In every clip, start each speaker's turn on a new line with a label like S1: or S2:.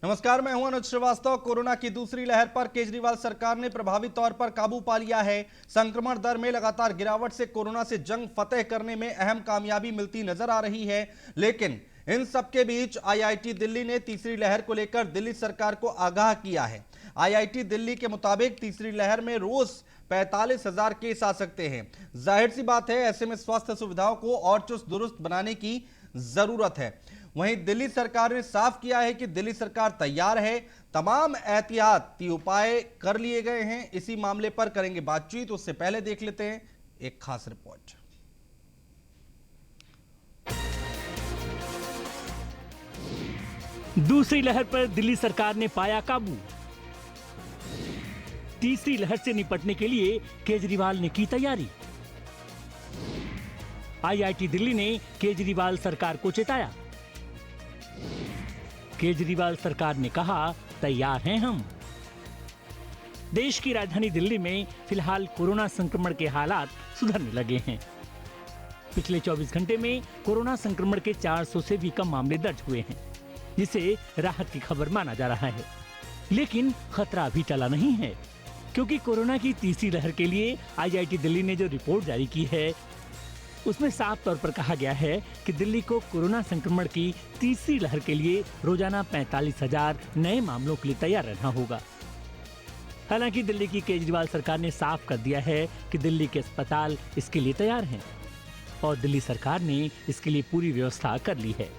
S1: नमस्कार, मैं हूं अनुज श्रीवास्तव। कोरोना की दूसरी लहर पर केजरीवाल सरकार ने प्रभावी तौर पर काबू पा लिया है। संक्रमण दर में लगातार गिरावट से कोरोना से जंग फतेह करने में अहम कामयाबी मिलती नजर आ रही है। लेकिन इन सबके बीच आईआईटी दिल्ली ने तीसरी लहर को लेकर दिल्ली सरकार को आगाह किया है। आईआईटी दिल्ली के मुताबिक तीसरी लहर में रोज 45,000 केस आ सकते हैं। जाहिर सी बात है, ऐसे में स्वास्थ्य सुविधाओं को और चुस्त दुरुस्त बनाने की जरूरत है। वहीं दिल्ली सरकार ने साफ किया है कि दिल्ली सरकार तैयार है, तमाम एहतियाती उपाय कर लिए गए हैं। इसी मामले पर करेंगे बातचीत, उससे पहले देख लेते हैं एक खास रिपोर्ट।
S2: दूसरी लहर पर दिल्ली सरकार ने पाया काबू। तीसरी लहर से निपटने के लिए केजरीवाल ने की तैयारी। आईआईटी दिल्ली ने केजरीवाल सरकार को चेताया। केजरीवाल सरकार ने कहा, तैयार हैं हम। देश की राजधानी दिल्ली में फिलहाल कोरोना संक्रमण के हालात सुधरने लगे हैं। पिछले 24 घंटे में कोरोना संक्रमण के 400 से भी कम मामले दर्ज हुए हैं, जिसे राहत की खबर माना जा रहा है। लेकिन खतरा अभी टला नहीं है, क्योंकि कोरोना की तीसरी लहर के लिए आईआईटी दिल्ली ने जो रिपोर्ट जारी की है, उसमें साफ तौर पर कहा गया है कि दिल्ली को कोरोना संक्रमण की तीसरी लहर के लिए रोजाना 45,000 नए मामलों के लिए तैयार रहना होगा। हालांकि दिल्ली की केजरीवाल सरकार ने साफ कर दिया है कि दिल्ली के अस्पताल इसके लिए तैयार हैं और दिल्ली सरकार ने इसके लिए पूरी व्यवस्था कर ली है।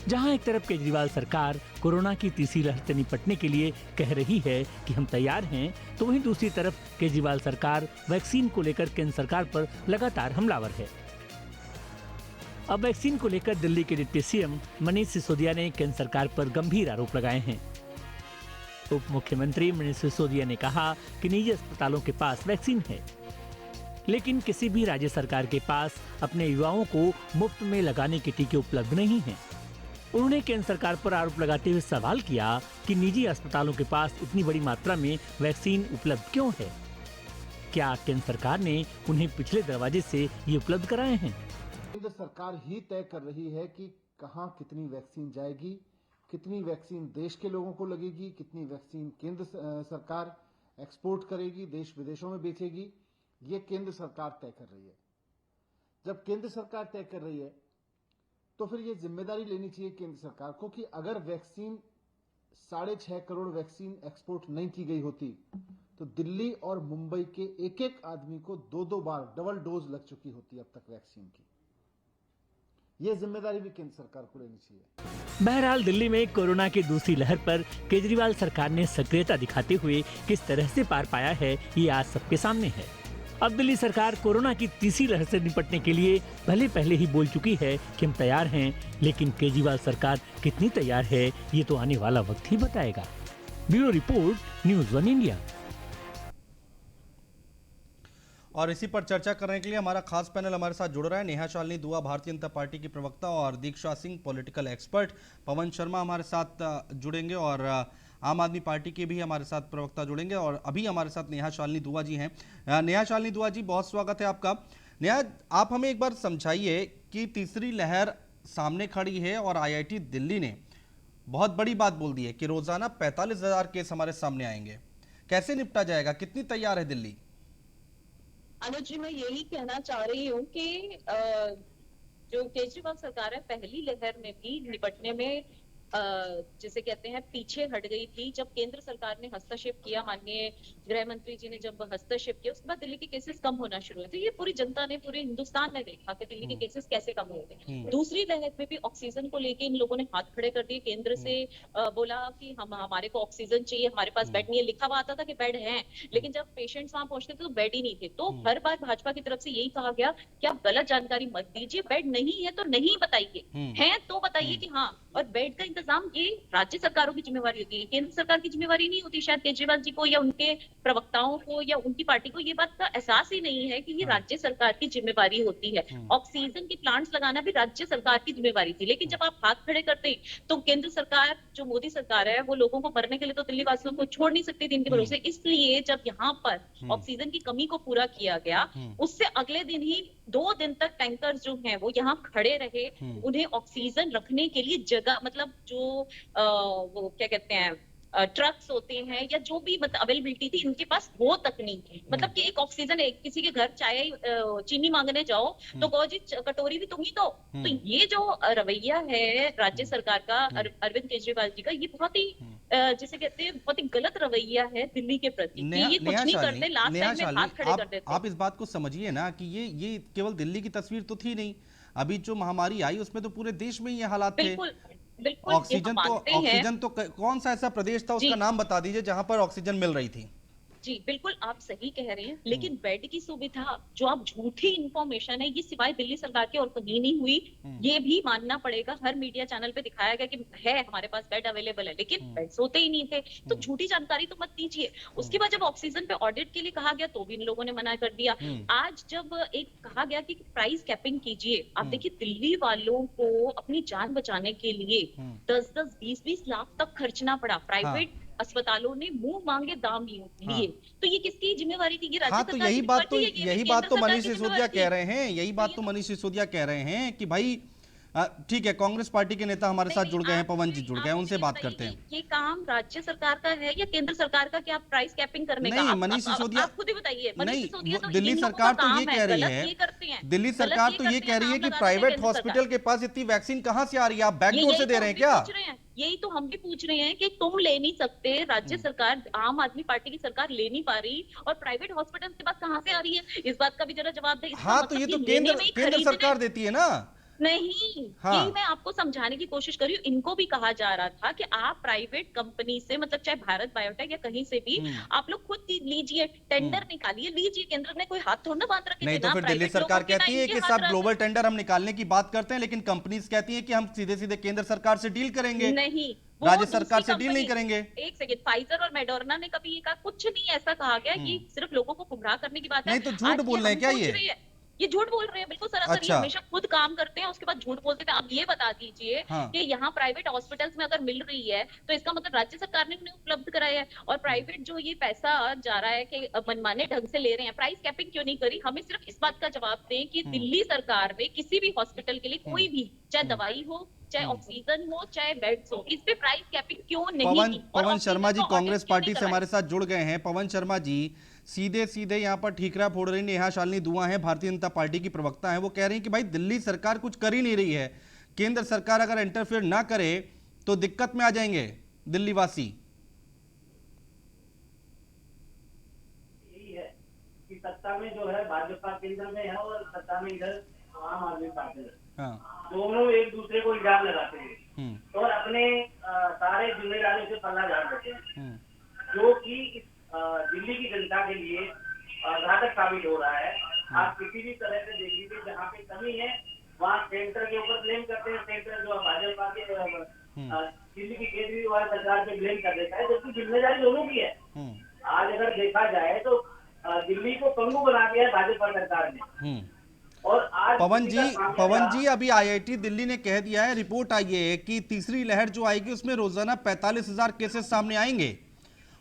S2: जहां एक तरफ केजरीवाल सरकार कोरोना की तीसरी लहर से निपटने के लिए कह रही है कि हम तैयार हैं, तो वहीं दूसरी तरफ केजरीवाल सरकार वैक्सीन को लेकर केंद्र सरकार पर लगातार हमलावर है। अब वैक्सीन को लेकर दिल्ली के डिप्टी सीएम मनीष सिसोदिया ने केंद्र सरकार पर गंभीर आरोप लगाए हैं। उप मुख्यमंत्री मनीष सिसोदिया ने कहा कि निजी अस्पतालों के पास वैक्सीन है, लेकिन किसी भी राज्य सरकार के पास अपने युवाओं को मुफ्त में लगाने के टीके उपलब्ध नहीं हैं। उन्होंने केंद्र सरकार पर आरोप लगाते हुए सवाल किया कि निजी अस्पतालों के पास इतनी बड़ी मात्रा में वैक्सीन उपलब्ध क्यों है? क्या केंद्र सरकार ने उन्हें पिछले दरवाजे से ये उपलब्ध कराए हैं?
S3: केंद्र सरकार ही तय कर रही है कि कहां कितनी वैक्सीन जाएगी, कितनी वैक्सीन देश के लोगों को लगेगी, कितनी वैक्सीन केंद्र सरकार एक्सपोर्ट करेगी, देश विदेशों में बेचेगी। ये केंद्र सरकार तय कर रही है। जब केंद्र सरकार तय कर रही है, तो फिर ये जिम्मेदारी लेनी चाहिए केंद्र सरकार को कि अगर वैक्सीन 6.5 करोड़ वैक्सीन एक्सपोर्ट नहीं की गई होती, तो दिल्ली और मुंबई के एक एक आदमी को 2-2 बार डबल डोज लग चुकी होती अब तक वैक्सीन की। ये जिम्मेदारी भी केंद्र सरकार को लेनी चाहिए।
S2: बहरहाल दिल्ली में कोरोना की दूसरी लहर पर केजरीवाल सरकार ने सक्रियता दिखाते हुए किस तरह से पार पाया है, ये आज सबके सामने है। अब दिल्ली सरकार कोरोना की तीसरी लहर से निपटने के लिए भले पहले ही बोल चुकी है कि हम तैयार हैं, लेकिन केजरीवाल सरकार कितनी तैयार है, ये तो आने वाला वक्त ही बताएगा। Bureau report, news 1 India.
S1: और इसी पर चर्चा करने के लिए हमारा खास पैनल हमारे साथ जुड़ रहा है। नेहा शालिनी दुआ, भारतीय जनता पार्टी की प्रवक्ता, और दीक्षा सिंह, पॉलिटिकल एक्सपर्ट। पवन शर्मा हमारे साथ जुड़ेंगे और आम आदमी पार्टी के भी हमारे साथ प्रवक्ता जुड़ेंगे। और अभी हमारे साथ नेहा शालिनी दुआ जी हैं। नेहा शालिनी दुआ जी, बहुत स्वागत है आपका। नेहा, आप हमें एक बार समझाइए कि तीसरी लहर सामने खड़ी है और आईआईटी दिल्ली ने बहुत बड़ी बात बोल दी है कि रोजाना 45,000 केस हमारे सामने आएंगे। कैसे निपटा जाएगा? कितनी तैयार है दिल्ली?
S4: अनुज जी, मैं यही कहना चाह रही हूँ कि जो केजरीवाल सरकार है, पहली लहर में भी निपटने में जिसे कहते हैं पीछे हट गई थी। जब केंद्र सरकार ने हस्तक्षेप किया, माननीय गृह मंत्री जी ने जब हस्तक्षेप किया, उसके बाद दिल्ली के केसेस कम होना शुरू हुए। तो ये पूरी जनता ने, पूरे हिंदुस्तान ने देखा कि दिल्ली के केसेस कैसे कम हो गए। दूसरी लहर में भी ऑक्सीजन को लेके इन लोगों ने हाथ खड़े कर दिए। केंद्र से बोला कि हमारे को ऑक्सीजन चाहिए, हमारे पास बेड नहीं है। लिखा हुआ आता था कि बेड है, लेकिन जब पेशेंट्स वहां पहुंचते थे तो बेड ही नहीं थे। तो हर बार भाजपा की तरफ से यही कहा गया कि आप गलत जानकारी मत दीजिए, बेड नहीं है तो नहीं बताइए, है तो बताइए कि हाँ। और बेड का इंतजाम ये राज्य सरकारों की जिम्मेवारी होती है, केंद्र सरकार की जिम्मेवारी नहीं होती। शायद केजरीवाल जी को या उनके प्रवक्ताओं को या उनकी पार्टी को ये बात का एहसास ही नहीं है कि ये राज्य सरकार की जिम्मेवारी होती है। ऑक्सीजन के प्लांट्स लगाना भी राज्य सरकार की जिम्मेवारी थी। लेकिन जब आप हाथ खड़े करते तो केंद्र सरकार, जो मोदी सरकार है, वो लोगों को मरने के लिए तो दिल्ली वासियों को छोड़ नहीं सकती थी इनके भरोसे। इसलिए जब यहाँ पर ऑक्सीजन की कमी को पूरा किया गया, उससे अगले दिन ही 2 दिन तक टैंकर्स जो हैं वो यहाँ खड़े रहे, उन्हें ऑक्सीजन रखने के लिए जगह, मतलब जो वो क्या कहते हैं ट्रक्स होते हैं या जो भी मतलब अवेलेबिलिटी थी, इनके पास वो तक नहीं थी। मतलब कि एक ऑक्सीजन, एक किसी के घर चाय चीनी मांगने जाओ तो कहो जी कटोरी भी तुम ही दो। तो ये जो रवैया है राज्य सरकार का, अरविंद केजरीवाल जी का, ये बहुत ही जिसे कहते हैं बहुत ही गलत रवैया है दिल्ली के प्रति, कि ये कुछ नहीं करते, लास्ट टाइम में हाथ खड़े कर देते।
S1: आप इस बात को समझिए ना कि ये केवल दिल्ली की तस्वीर तो थी नहीं, अभी जो महामारी आई उसमें तो पूरे देश में ये हालात थे।
S4: बिल्कुल बिल्कुल,
S1: ऑक्सीजन तो कौन सा ऐसा प्रदेश था, उसका नाम बता दीजिए जहां पर ऑक्सीजन मिल रही थी।
S4: जी बिल्कुल, आप सही कह रहे हैं, लेकिन बेड की सुविधा जो आप झूठी इंफॉर्मेशन है, ये सिवाय दिल्ली सरकार के और कहीं नहीं हुई। ये भी मानना पड़ेगा, हर मीडिया चैनल पे दिखाया गया कि है हमारे पास बेड अवेलेबल है, लेकिन बेड्स होते ही नहीं थे। तो झूठी जानकारी तो मत दीजिए। उसके बाद जब ऑक्सीजन पे ऑडिट के लिए कहा गया तो भी इन लोगों ने मना कर दिया। आज जब एक कहा गया कि प्राइस कैपिंग कीजिए, आप देखिए दिल्ली वालों को अपनी जान बचाने के लिए 10-10, 20-20 लाख तक खर्चना पड़ा। प्राइवेट अस्पतालों ने मुंह मांगे दाम लिए। तो ये किसकी जिम्मेवारी थी? ये राज्य सरकार की जिम्मेवारी थी,
S1: यही बात तो मनीष सिसोदिया कह रहे हैं, यही बात तो मनीष सिसोदिया कह रहे हैं कि भाई ठीक है, कांग्रेस पार्टी के नेता हमारे साथ जुड़ गए हैं, पवन जी जुड़ गए हैं, उनसे बात करते हैं।
S4: ये काम राज्य सरकार का है या केंद्र सरकार का कि आप प्राइस कैपिंग करने का?
S1: नहीं, मनीष सिसोदिया
S4: आप खुद ही बताइए।
S1: नहीं, दिल्ली सरकार तो ये कह रही है, दिल्ली सरकार तो ये कह रही है कि प्राइवेट हॉस्पिटल के पास इतनी वैक्सीन कहां से आ रही है, आप बैकडोर से दे रहे हैं क्या?
S4: यही तो हम भी पूछ रहे हैं कि तुम ले नहीं सकते, राज्य सरकार, आम आदमी पार्टी की सरकार ले नहीं पा रही, और प्राइवेट हॉस्पिटल के पास कहां से आ रही है? इस बात का भी जरा जवाब दे।
S1: हाँ, तो ये तो केंद्र सरकार देती है ना।
S4: नहीं, यही मैं आपको समझाने की कोशिश कर रही हूँ। इनको भी कहा जा रहा था कि आप प्राइवेट कंपनी से, मतलब चाहे भारत बायोटेक या कहीं से भी, आप लोग खुद लीजिए, टेंडर निकालिए, लीजिए। केंद्र ने कोई हाथ थोड़ा ना बांध रखे।
S1: नहीं तो फिर दिल्ली सरकार कहती है कि सब ग्लोबल टेंडर हम निकालने की बात करते हैं, लेकिन कंपनीज कहती है कि हम सीधे सीधे केंद्र सरकार से डील करेंगे,
S4: नहीं
S1: राज्य सरकार से डील नहीं करेंगे।
S4: एक सेकंड, फाइजर और मेडोर्ना ने कभी ये कहा? कुछ नहीं ऐसा कहा गया कि सिर्फ लोगों को गुमराह करने की बात है।
S1: नहीं तो झूठ बोल रहे हैं क्या
S4: ये झूठ बोल रहे हैं बिल्कुल सरासर।
S1: अच्छा।
S4: ये हमेशा खुद काम करते हैं, उसके बाद झूठ बोलते थे। अब ये बता दीजिए कि यहाँ प्राइवेट हॉस्पिटल्स में अगर मिल रही है तो इसका मतलब राज्य सरकार ने उन्हें उपलब्ध कराया है, और प्राइवेट जो ये पैसा जा रहा है कि मनमाने ढंग से ले रहे हैं, प्राइस कैपिंग क्यों नहीं करी? हमें सिर्फ इस बात का जवाब दें कि दिल्ली सरकार ने किसी भी हॉस्पिटल के लिए कोई भी, चाहे दवाई हो, चाहे ऑक्सीजन हो, चाहे बेड्स हो, इस पे प्राइस कैपिंग क्यों नहीं की?
S1: पवन शर्मा जी कांग्रेस पार्टी से हमारे साथ जुड़ गए हैं। पवन शर्मा जी सीधे सीधे यहाँ पर ठीकरा फोड़ रही नेहा शालिनी दुआ है, भारतीय जनता पार्टी की प्रवक्ता है, वो कह रही हैं कि भाई दिल्ली सरकार कुछ कर ही नहीं रही है, केंद्र सरकार अगर इंटरफेयर ना करे तो दिक्कत में आ जाएंगे दिल्ली वासी।
S5: यही है कि सत्ता में जो है भाजपा केंद्र में है और सत्ता में इधर आम आदमी पार्टी है। दोनों एक दूसरे को इल्जाम लगाते हैं और अपने सारे जिम्मेदारियों से पल्ला झाड़ देते हैं, जो कि दिल्ली की जनता के लिए घातक साबित हो रहा है। आप किसी भी तरह से देख लीजिए, जहाँ पे कमी है वहाँ सेंटर के ऊपर ब्लेम करते हैं, सेंटर जो भाजपा के दिल्ली की केजरीवाल सरकार पे ब्लेम कर देता है, जबकि जिम्मेदारी दोनों की है। आज अगर देखा जाए तो दिल्ली को पंगु बना दिया है भाजपा सरकार ने। और आज
S1: पवन जी अभी आईआईटी दिल्ली ने कह दिया है, रिपोर्ट आई है कि तीसरी लहर जो आएगी उसमें रोजाना 45,000 केसेस सामने आएंगे,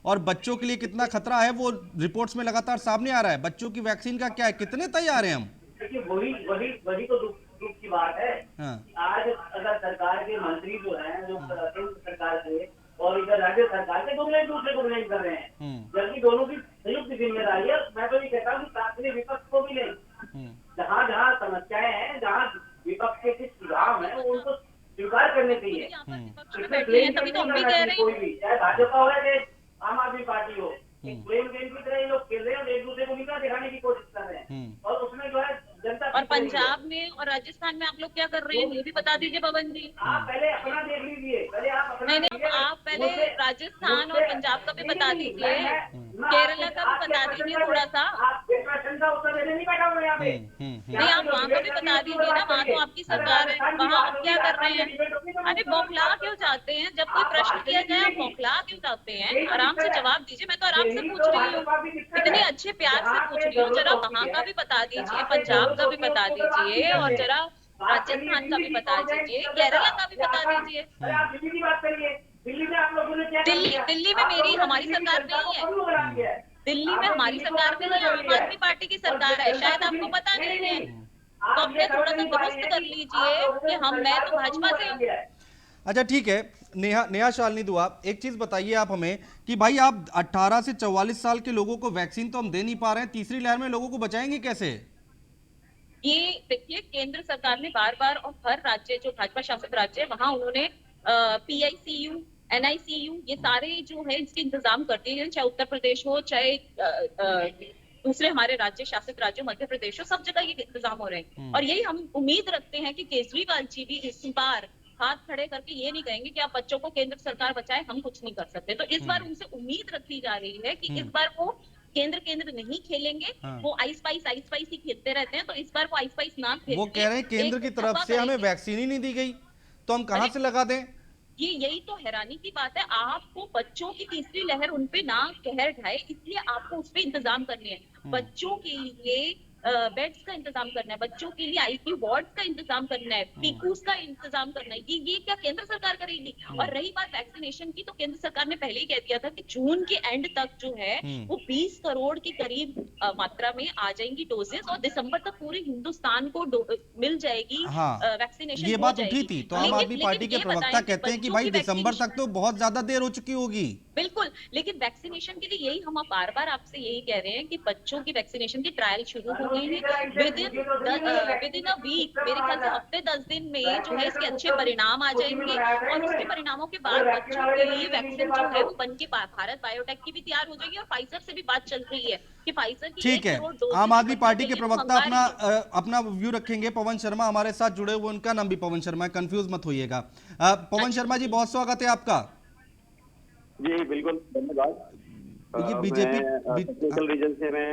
S1: और बच्चों के लिए कितना खतरा है वो रिपोर्ट्स में लगातार सामने आ रहा है। बच्चों की वैक्सीन का क्या है, कितने तैयार हैं हम?
S5: देखिए वही तो दुख की बात है। आज अगर सरकार के मंत्री जो हैं, जो केंद्र सरकार से और इधर राज्य सरकार के, दोनों एक दूसरे को ब्लेम कर रहे हैं, जबकि दोनों की संयुक्त जिम्मेदारी है। मैं तो ये कहता हूँ कि साथ में विपक्ष को भी लें, जहाँ जहाँ समस्याएं हैं, जहाँ विपक्ष के कुछ सुझाव है, उनको स्वीकार करने चाहिए। कोई भी, चाहे भाजपा हो या आम आदमी पार्टी हो, ब्लेम गेम की तरह ये लोग खेल रहे हैं और एक दूसरे को नीचा दिखाने की कोशिश कर रहे हैं, और उसमें जो है जनता।
S4: और पंजाब में और राजस्थान में आप लोग क्या कर रहे हैं, ये भी बता दीजिए पवन जी।
S5: आप पहले अपना देख लीजिए, पहले आप अपना
S4: नहीं, आप पहले राजस्थान और पंजाब का भी बता दीजिए, केरला का भी बता दीजिए थोड़ा सा।
S5: आपके प्रश्न का उत्तर देने नहीं बैठा हूँ यहाँ पे।
S4: नहीं, आप वहाँ का भी बता दीजिए ना, वहाँ तो आपकी सरकार है, वहाँ आप क्या कर रहे हैं? अरे बौखला क्यों जाते हैं? जब कोई प्रश्न किया जाए आप बौखला क्यों जाते हैं? आराम से जवाब दीजिए। मैं तो आराम से पूछ रही हूँ, इतने अच्छे प्यार से पूछ रही हूँ। जरा वहाँ का भी बता दीजिए, पंजाब का भी बता दीजिए, और जरा राजस्थान का भी बता दीजिए, केरला का भी बता दीजिए। दिल्ली में मेरी हमारी सरकार नहीं है, दिल्ली में हमारी सरकार नहीं है, आम आदमी पार्टी की सरकार है, शायद आपको पता नहीं है। तो अपने थोड़ा सा दुरुस्त कर लीजिए कि मैं तो भाजपा से हूँ।
S1: अच्छा ठीक है, नेहा शालिनी दुआ, एक चीज बताइए आप हमें कि भाई आप 18 से 44 साल के लोगों को वैक्सीन तो हम दे नहीं पा रहे हैं, तीसरी लहर में लोगों को बचाएंगे कैसे?
S4: ये देखिए, केंद्र सरकार ने बार बार और हर राज्य जो भाजपा शासित राज्य है वहां उन्होंने PICU, NICU ये सारे जो है इसके इंतजाम कर दिए हैं, चाहे उत्तर प्रदेश हो चाहे दूसरे हमारे राज्य शासित राज्य मध्य प्रदेश हो, सब जगह ये इंतजाम हो रहे हैं। और यही हम उम्मीद रखते हैं कि केजरीवाल जी भी इस बार हाथ खड़े करके ये नहीं कहेंगे कि आप बच्चों को केंद्र सरकार बचाए, हम कुछ नहीं कर सकते। तो इस बार उनसे उम्मीद रखी जा रही है कि इस बार वो केंद्र नहीं खेलेंगे। वो आइस पाइस ही खेलते रहते हैं, तो इस बार वो आइस पाइस ना खेल।
S1: वो कह रहे हैं केंद्र की तरफ से हमें वैक्सीन ही नहीं दी गई, तो हम कहां से लगा दें?
S4: यही तो हैरानी की बात है। आपको बच्चों की तीसरी लहर उन पे ना कहर ढाए, इसलिए आपको उस पे इंतजाम करने हैं। बच्चों के लिए बेड्स का इंतजाम करना है, बच्चों के लिए ICU वार्ड्स का इंतजाम करना है, पीकूस का इंतजाम करना है। ये क्या केंद्र सरकार करेगी? और रही बात वैक्सीनेशन की, तो केंद्र सरकार ने पहले ही कह दिया था कि जून के एंड तक जो है वो 20 करोड़ के करीब मात्रा में आ जाएंगी डोजेस, और दिसंबर तक पूरे हिंदुस्तान को मिल जाएगी वैक्सीनेशन।
S1: ये बात उठी थी, तो आम आदमी पार्टी के प्रवक्ता कहते हैं कि भाई दिसंबर तक तो बहुत ज्यादा देर हो चुकी होगी।
S4: बिल्कुल, लेकिन वैक्सीनेशन के लिए यही हम बार बार आपसे यही कह रहे हैं कि बच्चों की वैक्सीनेशन की ट्रायल शुरू हो गई है। विद इन अ वीक, मेरे ख्याल से हफ्ते 10 दिन में जो है इसके अच्छे परिणाम आ जाएंगे, और उसके परिणामों के बाद बच्चों के लिए वैक्सीन जो है वो बन के भारत बायोटेक की भी तैयार हो जाएगी, और फाइजर से भी बात चल रही है कि फाइजर की
S1: ठीक है। आम आदमी पार्टी के प्रवक्ता अपना व्यू रखेंगे। पवन शर्मा हमारे साथ जुड़े हुए, उनका नाम भी पवन शर्मा है, कंफ्यूज मत होइएगा। पवन शर्मा जी, बहुत स्वागत है आपका।
S6: जी बिल्कुल, धन्यवाद।
S1: ये बीजेपी
S6: टेक्निकल रीजन से मैं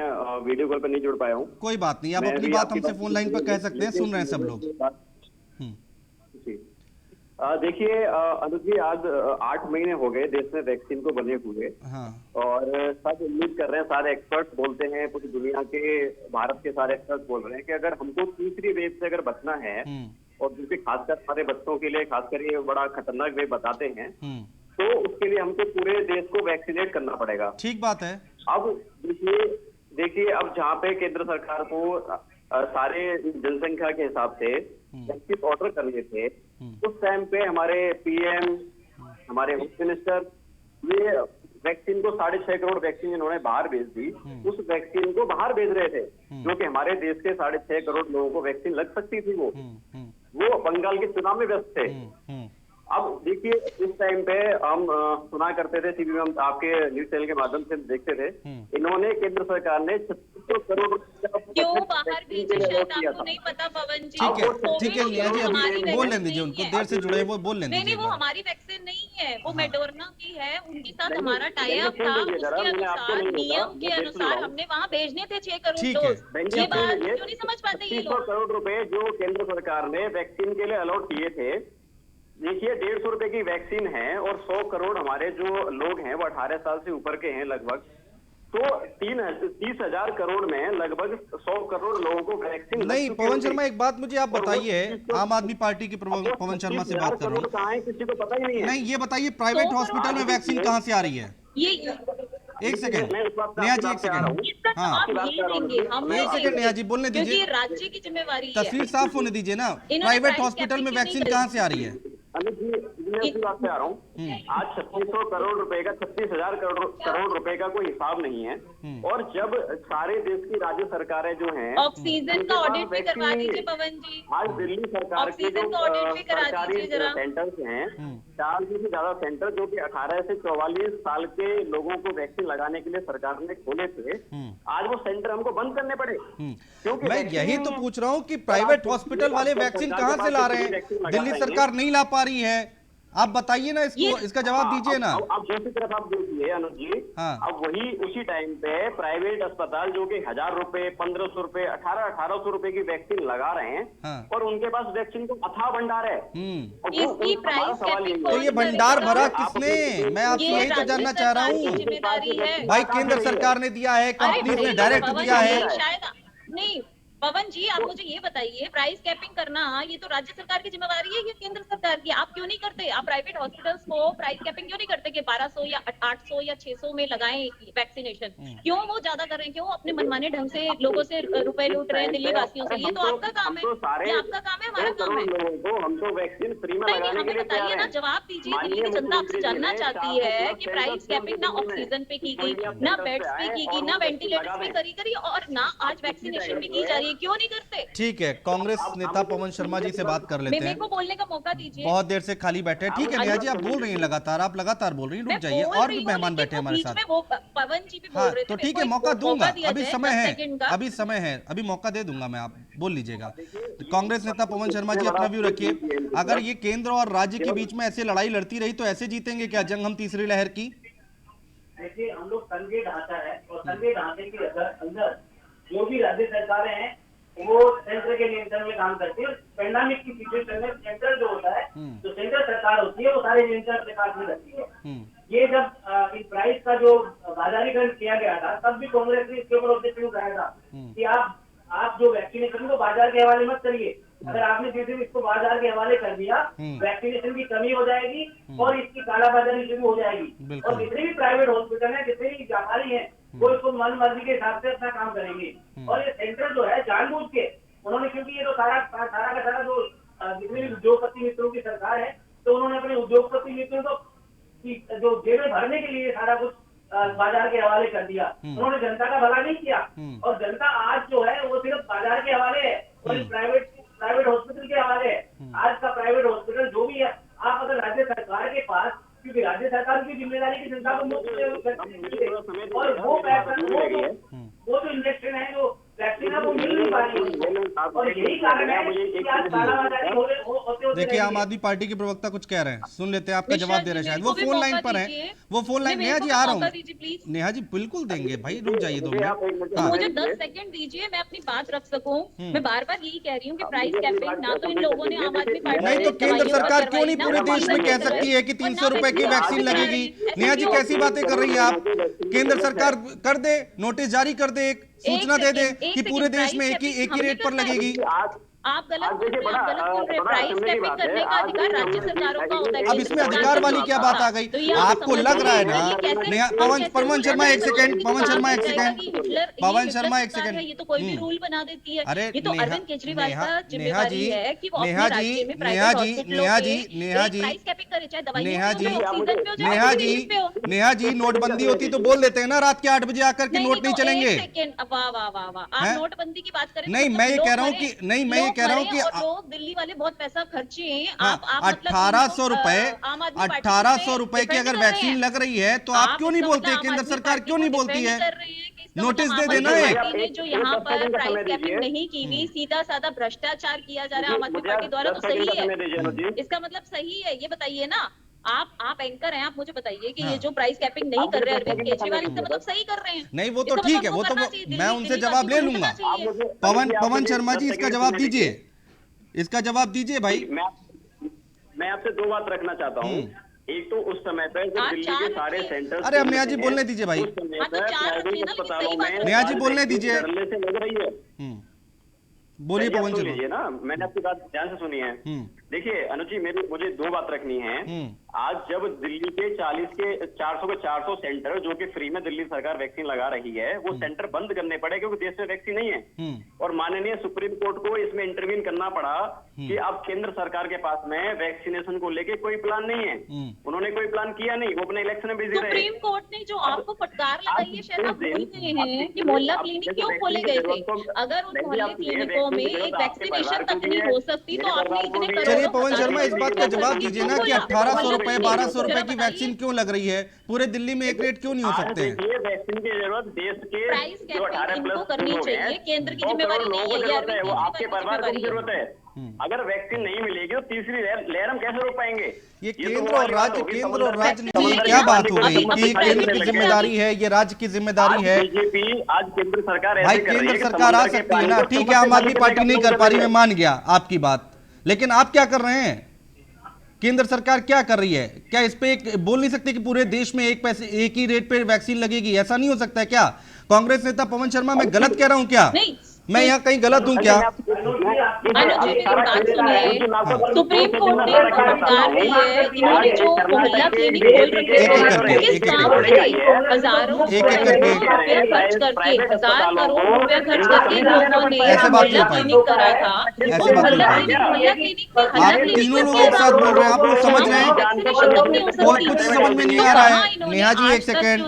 S6: वीडियो कॉल पर नहीं जुड़ पाया हूँ।
S1: कोई बात नहीं, आप अपनी बात हमसे फोन लाइन पर कह सकते हैं, सुन रहे हैं सब लोग।
S6: देखिए अनुज जी, आज 8 महीने हो गए देश में वैक्सीन को बने हुए। हाँ। और सब उम्मीद कर रहे हैं, सारे एक्सपर्ट बोलते हैं, पूरी दुनिया के, भारत के सारे एक्सपर्ट बोल रहे हैं कि अगर हमको तीसरी वेव से अगर बचना है, और दूसरी खासकर हमारे बच्चों के लिए खासकर ये बड़ा खतरनाक वेव बताते हैं, तो उसके लिए हमको पूरे देश को वैक्सीनेट करना पड़ेगा। ठीक बात है। अब देखिए अब जहाँ पे केंद्र सरकार को सारे जनसंख्या के हिसाब से वैक्सीन ऑर्डर करने थे, उस टाइम पे हमारे PM, हमारे होम मिनिस्टर, ये वैक्सीन को 6.5 करोड़ वैक्सीन इन्होंने बाहर भेज दी। उस वैक्सीन को बाहर भेज रहे थे, जो कि हमारे देश के 6.5 करोड़ लोगों को वैक्सीन लग सकती थी। वो बंगाल के चुनाव में व्यस्त थे। अब देखिए इस टाइम पे हम सुना करते थे, टीवी में हम आपके न्यूज चैनल के माध्यम से देखते थे, इन्होंने केंद्र सरकार ने 3600 करोड़
S4: क्यों बाहर भेजे, शायद आपको नहीं पता पवन जी।
S1: ठीक है नेहा जी, अभी बोल लेने दीजिए उनको, देर से जुड़े वो बोल लेने दीजिए।
S4: नहीं, वो हमारी वैक्सीन नहीं है, वो मेडोर्ना की है, उनके साथ हमारा टाई अप था। उसके अनुसार, नियम के अनुसार हमने वहाँ भेजने थे 6 करोड़ डोज। ये बात क्यों नहीं समझ पाते ये लोग?
S6: 3600 करोड़ रुपए जो केंद्र सरकार ने वैक्सीन के लिए अलॉट किए थे, देखिए 150 रुपए की वैक्सीन है, और 100 करोड़ हमारे जो लोग हैं वो 18 साल से ऊपर के हैं लगभग, तो 30,000 करोड़ में लगभग 100 करोड़ लोगों को वैक्सीन
S1: नहीं। पवन शर्मा, एक बात मुझे आप बताइए, आम आदमी पार्टी के पवन शर्मा से बात कर रहा हूँ।
S6: कहाँ है, किसी को पता ही नहीं है।
S1: नहीं, ये बताइए प्राइवेट हॉस्पिटल में वैक्सीन कहाँ से आ रही है? एक सेकंड नेहा जी, एक सेकंड। हाँ, एक सेकंड नेहा जी, बोलने दीजिए,
S4: राज्य की जिम्मेवारी है।
S1: तस्वीर साफ होने दीजिए ना। प्राइवेट हॉस्पिटल में वैक्सीन कहाँ से आ रही है?
S6: अनुज जी, मैं उसी बात पे आ रहा हूँ। आज 3600 करोड़ रुपए का, 36,000 करोड़ रुपए का कोई हिसाब नहीं है। और जब सारे देश की राज्य सरकारें जो हैं,
S4: ऑक्सीजन का ऑडिट भी करवा दीजिए पवन जी।
S6: आज दिल्ली सरकार के जो सरकारी सेंटर्स हैं, 400 से ज्यादा सेंटर जो कि 18 से 44 साल के लोगों को वैक्सीन लगाने के लिए सरकार ने खोले थे, आज वो सेंटर हमको बंद करने पड़े। क्योंकि
S1: मैं यही तो पूछ रहा हूँ कि प्राइवेट हॉस्पिटल वाले वैक्सीन कहाँ से ला रहे हैं? दिल्ली सरकार नहीं ला पा रही है, आप बताइए ना इसको, इसका जवाब दीजिए ना।
S6: अब दूसरी तरफ आप देखिए अनुज जी, अब वही उसी टाइम पे प्राइवेट अस्पताल जो कि 1000 रुपए, 1500 रुपए, 1800 रुपए की वैक्सीन लगा रहे हैं, और उनके पास वैक्सीन को अथाह भंडार है।
S1: तो ये भंडार भरा किसने? मैं आपसे यही तो जानना चाह रहा हूँ। भाई केंद्र सरकार ने दिया है, कंपनी ने डायरेक्ट दिया है।
S4: नहीं, पवन जी, आप मुझे ये बताइए, प्राइस कैपिंग करना ये तो राज्य सरकार की जिम्मेवारी है या केंद्र सरकार की? आप क्यों नहीं करते? आप प्राइवेट हॉस्पिटल्स को प्राइस कैपिंग क्यों नहीं करते कि 1200 या 800 या 600 में लगाएं वैक्सीनेशन? क्यों वो ज्यादा कर रहे हैं? क्यों अपने मनमाने ढंग से लोगों से रुपए लूट रहे हैं दिल्ली वासियों से? ये तो आपका काम है, ये आपका काम है, हमारा काम है।
S6: हम तो वैक्सीन फ्री में
S4: नहीं,
S6: लगाने
S4: हमें
S6: के लिए
S4: बताइए ना, जवाब दीजिए। दिल्ली की जनता आपसे जानना चाहती है कि प्राइस कैपिंग ना ऑक्सीजन पे की गई, ना बेड्स पे की गई, ना वेंटिलेटर्स पे करी और ना आज वैक्सीनेशन भी की जा रही है। क्यों नहीं करते?
S1: ठीक है, कांग्रेस नेता पवन शर्मा जी से बात कर लेते
S4: मेरे
S1: हैं।
S4: को बोलने का मौका दीजिए।
S1: बहुत देर से खाली बैठे हैं। ठीक है नेहा जी, आप बोल रही हैं लगातार, आप लगातार बोल रही हैं, रुक जाइए, और भी मेहमान बैठे हैं हमारे साथ।
S4: वो पवन जी भी बोल
S1: हाँ
S4: रहे थे,
S1: तो ठीक है, मौका दूंगा, अभी समय है, अभी समय है, अभी मौका दे दूंगा मैं, आप बोल लीजिएगा। कांग्रेस नेता पवन शर्मा जी अपना व्यू रखिए। अगर ये केंद्र और राज्य के बीच में ऐसे लड़ाई लड़ती रही तो ऐसे जीतेंगे क्या जंग हम तीसरी लहर की?
S5: देखिए, हम लोग संघीय ढांचा है और संघीय ढांचे के अंदर जो भी राज्य सरकारें हैं वो सेंटर के नियंत्रण में काम करती है। पैंडेमिक की सिचुएशन में सेंटर जो होता है, जो सेंट्रल सरकार होती है, वो सारे नियंत्रण अपने पास में रखती है। ये जब इन प्राइस का जो बाजारीकरण किया गया था, तब भी कांग्रेस ने इसके ऊपर ऑब्जेक्शन उठाया था कि आप जो वैक्सीनेशन को बाजार के हवाले मत करिए। अगर आपने जैसे इसको बाजार के हवाले कर दिया, वैक्सीनेशन की कमी हो जाएगी और इसकी कालाबाजारी शुरू हो जाएगी। और जितने भी प्राइवेट हॉस्पिटल है, जितने भी व्यापारी हैं, वो इसको मन मर्जी के हिसाब से अपना काम करेंगे। और ये सेंटर जो है जानबूझ के उन्होंने, क्योंकि ये तो सारा का सारा जो जितने भी उद्योगपति मित्रों की सरकार है, तो उन्होंने अपने उद्योगपति मित्रों को जो जेबें भरने के लिए सारा कुछ बाजार के हवाले कर दिया। उन्होंने जनता का भला नहीं किया और जनता आज जो है वो सिर्फ बाजार के हवाले है और प्राइवेट हॉस्पिटल के हवाले है। आज का प्राइवेट हॉस्पिटल जो भी है, आप अगर राज्य सरकार के पास, क्योंकि राज्य सरकार की जिम्मेदारी की जनता को मुफ्त और वो जो इंजेक्शन है, जो वैक्सीन है, वो मिल नहीं पा रही है और यही कारण है कि आज कालाबाजारी होते
S1: देखिए, आम आदमी पार्टी के प्रवक्ता कुछ कह रहे हैं, सुन लेते हैं, आपका जवाब दे रहे हैं शायद। वो फोन लाइन पर है, वो फोन लाइन। नेहा जी आ रहा हूँ, नेहा जी बिल्कुल देंगे भाई, रुक जाइए 2 मिनट।
S4: मुझे 10 सेकंड दीजिए, मैं अपनी बात रख सकूं। मैं बार बार यही कह रही हूँ कि प्राइस कैपिंग ना तो इन लोगों ने आम आदमी पार्टी
S1: नहीं तो केंद्र सरकार क्यों नहीं पूरे देश में कह सकती है कि 300 रुपए की वैक्सीन लगेगी? नेहा जी कैसी बातें कर रही है आप? केंद्र सरकार कर दे, नोटिस जारी कर दे, एक सूचना दे दे कि पूरे देश में एक ही रेट पर लगेगी।
S4: आप गलत बोल रहे हैं। प्राइस कैपिंग करने का अधिकार राज्य सरकारों का होता है।
S1: अब इसमें अधिकार वाली क्या बात आ गई? आपको लग रहा है ना? पवन शर्मा एक सेकंड, पवन शर्मा एक सेकंड,
S4: ये तो कोई भी रूल बना देती है।
S1: अरे
S4: ये तो अरविंद केजरीवाल का
S1: नेहा जी,
S4: जिम्मेवारी है कि वो अपने
S1: नेहा
S4: राज्य
S1: जी,
S4: में
S1: नेहा
S4: प्राइवेट
S1: जी,
S4: हॉस्पिटलों
S1: नेहा
S4: पे
S1: जी, नेहा जी,
S4: प्राइस कैपिंग करे, चाहे दवाइयों
S1: नेहा
S4: पे
S1: जी,
S4: हो, ऑक्सीजन पे हो, चाहे
S1: नेहा जी,
S4: ऑक्सीजन पे हो।
S1: नेहा जी, नोटबंदी होती तो बोल देते हैं ना रात के 8 बजे आकर के नोट नहीं चलेंगे।
S4: वाह वाह वाह वाह, आप नोटबंदी की बात करें?
S1: नहीं, मैं ये कह रहा हूँ कि नहीं, मैं ये कह रहा हूँ कि
S4: लोग दिल्ली वाले बहुत पैसा खर्चे हैं। आप
S1: 1800 रुपए की अगर वैक्सीन लग रही है तो आप क्यों नहीं बोलते? केंद्र सरकार क्यों नहीं बोलती है? नोटिस दे देना है।
S4: जो यहाँ पर प्राइस कैपिंग नहीं की हुई, सीधा साधा भ्रष्टाचार किया जा रहा है आम आदमी पार्टी द्वारा, तो सही है? इसका मतलब सही है? ये बताइए ना। आप एंकर हैं, आप मुझे बताइए कि ये जो प्राइस कैपिंग नहीं कर रहे अरविंद केजरीवाल, इसका मतलब सही कर रहे हैं?
S1: नहीं, वो तो ठीक है, वो तो मैं उनसे जवाब ले लूंगा। पवन शर्मा जी इसका जवाब दीजिए, इसका जवाब दीजिए भाई।
S6: मैं आपसे 2 बात रखना चाहता हूँ। एक तो उस समय पर जब दिल्ली के सारे सेंटर,
S1: अरे अब नेहा जी बोलने दीजिए भाई,
S6: अस्पतालों में
S1: नेहा जी बोलने दीजिए,
S6: से लग रही है।
S1: बोलिए पवन जी,
S6: लीजिए ना, मैंने आपकी बात ध्यान से सुनी है। देखिए अनुज जी, मुझे 2 बात रखनी है। आज जब दिल्ली के 400 के 400 सेंटर जो कि फ्री में दिल्ली सरकार वैक्सीन लगा रही है, वो सेंटर बंद करने पड़े क्योंकि देश में वैक्सीन नहीं है। और माननीय सुप्रीम कोर्ट को इसमें इंटरवीन करना पड़ा कि अब केंद्र सरकार के पास में वैक्सीनेशन को लेके कोई प्लान नहीं है। उन्होंने कोई प्लान किया नहीं, वो अपने इलेक्शन में बिजी रहे।
S4: सुप्रीम कोर्ट ने जो आपको फटकार लगाई है, शायद आप भूल गए हैं कि मोहल्ला क्लिनिक क्यों खोले गए थे? अगर उन मोहल्ला क्लिनिकों में एक वैक्सीनेशन तक नहीं हो सकती तो आपने इतने करोड़ों।
S1: चलिए पवन शर्मा, इस बात का जवाब दीजिए ना कि 1800 रुपए 1200 रुपए की वैक्सीन क्यों लग रही है? पूरे दिल्ली में एक रेट क्यों नहीं हो सकते हैं?
S6: ये वैक्सीन की जरूरत देश के
S4: प्राइस कैपिंग इनको करनी चाहिए, केंद्र की जिम्मेवारी नहीं है, ये अरविंद
S6: वो आपके परिवार को
S4: केजरीवाल
S6: जरूरत है। अगर वैक्सीन नहीं मिलेगी तो तीसरी लहर हम कैसे रोक पाएंगे?
S1: ये केंद्र और राजनीति क्या बात हो गई कि केंद्र की जिम्मेदारी है, ये राज्य की जिम्मेदारी है?
S6: बीजेपी आज केंद्र सरकार
S1: भाई, केंद्र सरकार आ सकती है ना, ठीक है, आम आदमी पार्टी नहीं कर पा रही, मैं मान गया आपकी बात, लेकिन आप क्या कर रहे हैं? केंद्र सरकार क्या कर रही है? क्या इस पे बोल नहीं सकते कि पूरे देश में एक ही रेट पे वैक्सीन लगेगी? ऐसा नहीं हो सकता है क्या? कांग्रेस नेता पवन शर्मा, मैं गलत कह रहा हूं क्या?
S4: नहीं,
S1: मैं यहाँ कहीं गलत हूँ क्या?
S4: अनुज जी मेरी बात सुनिए, सुप्रीम कोर्ट ने इनको फटकार दी है, इन्होंने जो मोहल्ला क्लिनिक खोल रखे हैं किस काम के लिए? हजारों रुपया खर्च करके, 1000 करोड़ रुपया खर्च करके लोगों ने मोहल्ला क्लिनिक करा था। मोहल्ला क्लिनिक में
S1: आप तीनों लोग एक साथ बोल रहे हैं, आप लोग समझ रहे हैं? कोई कुछ समझ में नहीं आ रहा है। नेहा जी एक सेकंड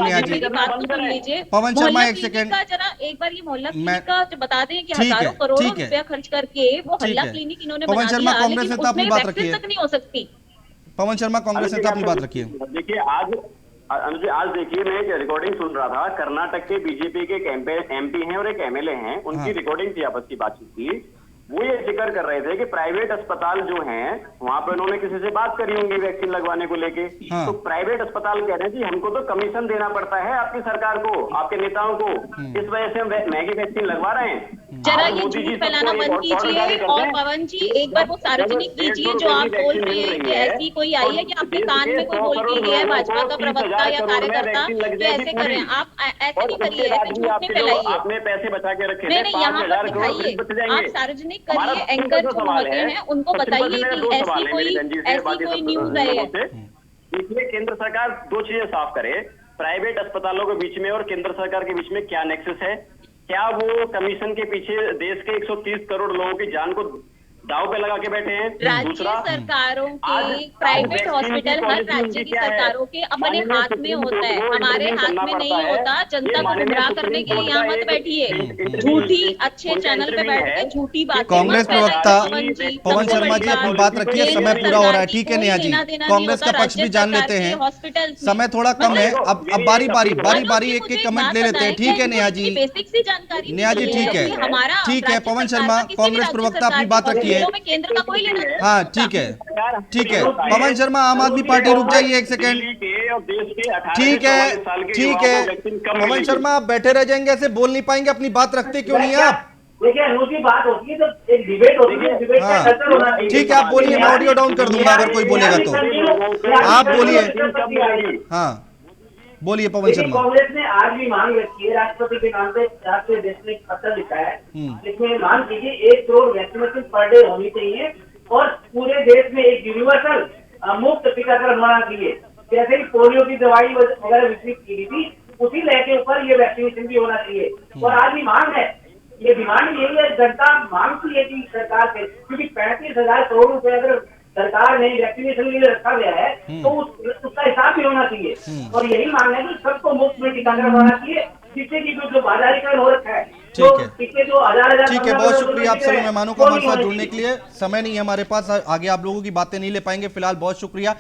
S1: नेहा जी,
S4: बात तो सुन लीजिए।
S1: पवन शर्मा एक सेकंड,
S4: जरा एक बार ये मोहल्ला क्लिनिक का जो बता दें कि हजारों करोड़ों रुपया खर्च करके वो मोहल्ला क्लिनिक इन्होंने
S1: पवन शर्मा कांग्रेस नेता अपनी बात
S4: वैक्सीन
S1: रखिए।
S4: तक नहीं हो सकती।
S1: पवन शर्मा कांग्रेस नेता अपनी बात रखिए।
S6: देखिए आज देखिए मैं एक रिकॉर्डिंग सुन रहा था, कर्नाटक के बीजेपी के एक एमपी हैं और एक एमएलए हैं, उनकी रिकॉर्डिंग थी, आपस की बातचीत की। वो ये जिक्र कर रहे थे कि प्राइवेट अस्पताल जो हैं वहां पे उन्होंने किसी से बात करी होंगी वैक्सीन लगवाने को लेके। तो प्राइवेट अस्पताल कह रहे हैं कि हमको तो कमीशन देना पड़ता है आपकी सरकार को, आपके नेताओं को, इस वजह से हम महंगी वैक्सीन लगवा रहे हैं।
S4: जरा ये झूठ फैलाना बंद कीजिए और पवन जी एक बार वो सार्वजनिक कीजिए जो आप बोल रहे हैं कि ऐसी कोई आई है कि आपके कान में कोई बोल के गया है भाजपा का प्रवक्ता या कार्यकर्ता तो ऐसे कर रहे हैं। आप ऐसे नहीं करिए, ऐसे झूठ नहीं फैलाइए।
S6: आपने पैसे बचा के रखे
S4: नहीं नहीं, यहाँ पर दिखाइए, आप सार्वजनिक करिए, एंकर जो होते हैं उनको बताइए कि ऐसी कोई न्यूज है।
S6: इसलिए केंद्र सरकार दो चीजें साफ करे, प्राइवेट अस्पतालों के बीच में और केंद्र सरकार के बीच में क्या नेक्सस है? क्या वो कमीशन के पीछे देश के 130 करोड़ लोगों की जान को दाव पे लगा के बैठे हैं?
S4: राज्य सरकारों के प्राइवेट हॉस्पिटल हर राज्य की सरकारों के अपने हाथ में होता है, हमारे हाथ में नहीं होता। जनता को गुमराह करने के लिए यहाँ मत बैठिए, झूठी अच्छे चैनल पे बैठ के झूठी बात।
S1: कांग्रेस प्रवक्ता पवन शर्मा जी अपनी बात रखिए, समय पूरा हो रहा है। ठीक है नेहा जी, कांग्रेस का पक्ष भी जान लेते हैं, समय थोड़ा कम है, अब बारी बारी एक एक कमेंट ले लेते हैं। ठीक है नेहा जी,
S4: बेसिक सी जानकारी
S1: नेहा जी ठीक है। पवन शर्मा कांग्रेस प्रवक्ता अपनी बात रखिए।
S4: केंद्र का कोई लेना।
S1: हाँ ठीक है। पवन शर्मा आम आदमी पार्टी, रुक जाइए एक सेकेंड। ठीक है पवन शर्मा आप बैठे रह जाएंगे, ऐसे बोल नहीं पाएंगे, अपनी बात रखते क्यों नहीं आप?
S5: देखिए अनुजी बात होती है तो एक डिबेट होती है, डिबेट का कल्चर होना चाहिए।
S1: ठीक है आप बोलिए, मैं ऑडियो डाउन कर दूंगा अगर कोई बोलेगा तो। आप बोलिए, हाँ बोलिए पवन शर्मा।
S5: कांग्रेस ने आज भी मांग रखी है, राष्ट्रपति के नाम पे राष्ट्रीय देश ने पत्र लिखा है, जिसमें मांग कीजिए 1 करोड़ वैक्सीनेशन पर डे होनी चाहिए और पूरे देश में एक यूनिवर्सल मुफ्त टीकाकरण होना चाहिए। जैसे ही पोलियो की दवाई वगैरह वितरित की गई थी, उसी लय के ऊपर ये वैक्सीनेशन भी होना चाहिए। और आज भी मांग है, ये डिमांड यही है, जनता मांगती है कि सरकार से, क्योंकि 35,000 करोड़ रुपए अगर सरकार ने वैक्सीनेशन के लिए रखा गया है तो उसका हिसाब भी होना चाहिए। और यही मांग है कि सबको मुफ्त में टीकाकरण होना चाहिए, जिससे कि जो बाजारीकरण हो रखा है।
S1: ठीक है, बहुत शुक्रिया आप सभी मेहमानों को हमारे साथ जुड़ने के लिए। समय नहीं है हमारे पास, आगे आप लोगों की बातें नहीं ले पाएंगे, फिलहाल बहुत शुक्रिया।